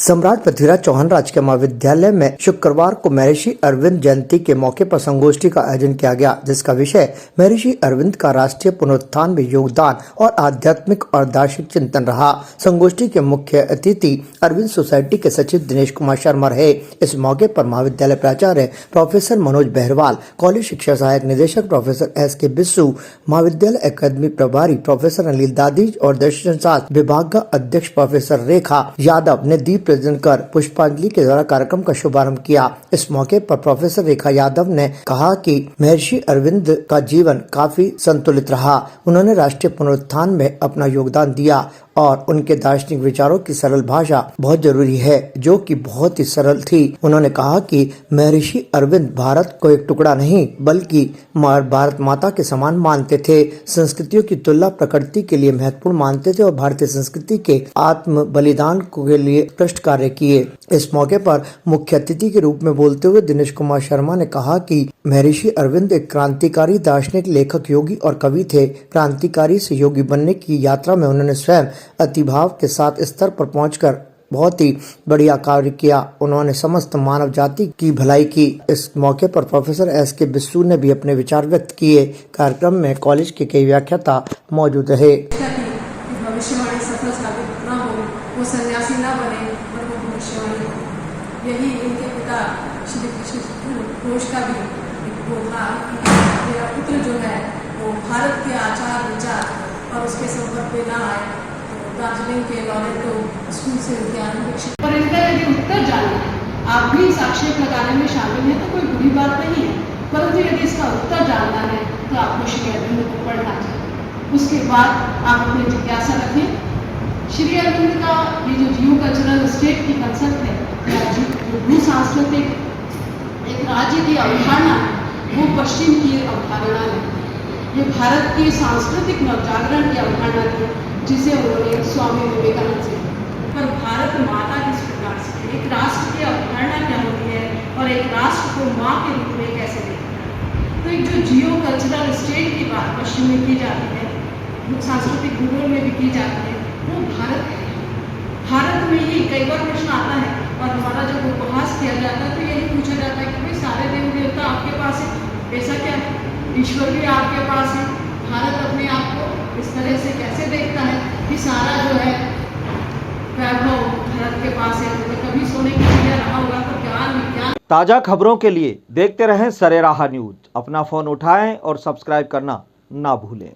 सम्राट पृथ्वीराज चौहान राजकीय महाविद्यालय में शुक्रवार को महर्षि अरविंद जयंती के मौके पर संगोष्ठी का आयोजन किया गया, जिसका विषय महर्षि अरविंद का राष्ट्रीय पुनरुत्थान में योगदान और आध्यात्मिक और दार्शनिक चिंतन रहा। संगोष्ठी के मुख्य अतिथि अरविंद सोसाइटी के सचिव दिनेश कुमार शर्मा रहे। इस मौके पर महाविद्यालय प्राचार्य प्रोफेसर मनोज बहरवाल, कॉलेज शिक्षा सहायक निदेशक प्रोफेसर एस.के. बिस्सू, महाविद्यालय अकादमी प्रभारी प्रोफेसर अनिल दादीज और दर्शन शास्त्र विभाग का अध्यक्ष प्रोफेसर रेखा यादव ने दीप प्रज्वलन कर पुष्पांजलि के द्वारा कार्यक्रम का शुभारंभ किया। इस मौके पर प्रोफेसर रेखा यादव ने कहा कि महर्षि अरविंद का जीवन काफी संतुलित रहा। उन्होंने राष्ट्रीय पुनरुत्थान में अपना योगदान दिया और उनके दार्शनिक विचारों की सरल भाषा बहुत जरूरी है, जो कि बहुत ही सरल थी। उन्होंने कहा कि महर्षि अरविंद भारत को एक टुकड़ा नहीं बल्कि भारत माता के समान मानते थे। संस्कृतियों की तुलना प्रकृति के लिए महत्वपूर्ण मानते थे और भारतीय संस्कृति के आत्म बलिदान के लिए उत्कृष्ट कार्य किए। इस मौके पर मुख्य अतिथि के रूप में बोलते हुए दिनेश कुमार शर्मा ने कहा कि महर्षि अरविंद एक क्रांतिकारी दार्शनिक, लेखक, योगी और कवि थे। क्रांतिकारी से योगी बनने की यात्रा में उन्होंने स्वयं अतिभाव के साथ स्तर पर पहुंचकर बहुत ही बढ़िया कार्य किया। उन्होंने समस्त मानव जाति की भलाई की। इस मौके पर प्रोफेसर एस.के. बिस्सू ने भी अपने विचार व्यक्त किए। कार्यक्रम में कॉलेज के कई व्याख्याता मौजूद रहे। भविष्यवाणी सफल साबित न हो, वो सन्यासी न बने और वो भविष्यवाणी हो। यही इनके पिता श्री कृष्ण घोष का भी वो था कि मेरा पुत्र जो है वो भारत के आचार विचार और उसके संपर्क में न आए। दार्जिलिंग के लॉरेटो स्कूल से उनके आरंभिक शिक्षा और इनका यदि उत्तर जानना है, आप भी आक्षेप लगाने में शामिल हैं तो कोई बुरी बात नहीं है, परंतु यदि इसका उत्तर जानना है तो आपको श्री अरविंद को पढ़ना चाहिए। उसके बाद आप अपनी जिज्ञासा रखें। श्री अरविंद का ये जो जियो कल्चरल स्टेट की कंसेप्ट है या जो भू सांस्कृतिक एक राज्य की अवधारणा है, वो पश्चिम की अवधारणा है। ये भारत की सांस्कृतिक नवजागरण की अवधारणा थी, जिसे उन्होंने स्वामी विवेकानंद से। पर भारत माता किस प्रकार से, एक राष्ट्र की अवधारणा क्या होती है और एक राष्ट्र को माँ के रूप में कैसे देखता है। तो एक जो जियो कल्चरल स्टेट की बात पश्चिम में की जाती है, सांस्कृतिक भूगोल में भी की जाती है, वो भारत है। भारत में ही कई बार प्रश्न आता है और हमारा जब उपहास किया जाता है तो यही पूछा जाता है कि भाई सारे देव देवता आपके पास है, ऐसा क्या है, ईश्वर भी आपके पास है, भारत अपने आप को इस तरह से कैसे देखता है कि सारा जो है वैभव भारत के पास है। तो कभी सोने की चिड़िया रहा होगा तो ज्ञान विज्ञान। ताजा खबरों के लिए देखते रहें सरेराह न्यूज। अपना फोन उठाएं और सब्सक्राइब करना ना भूलें।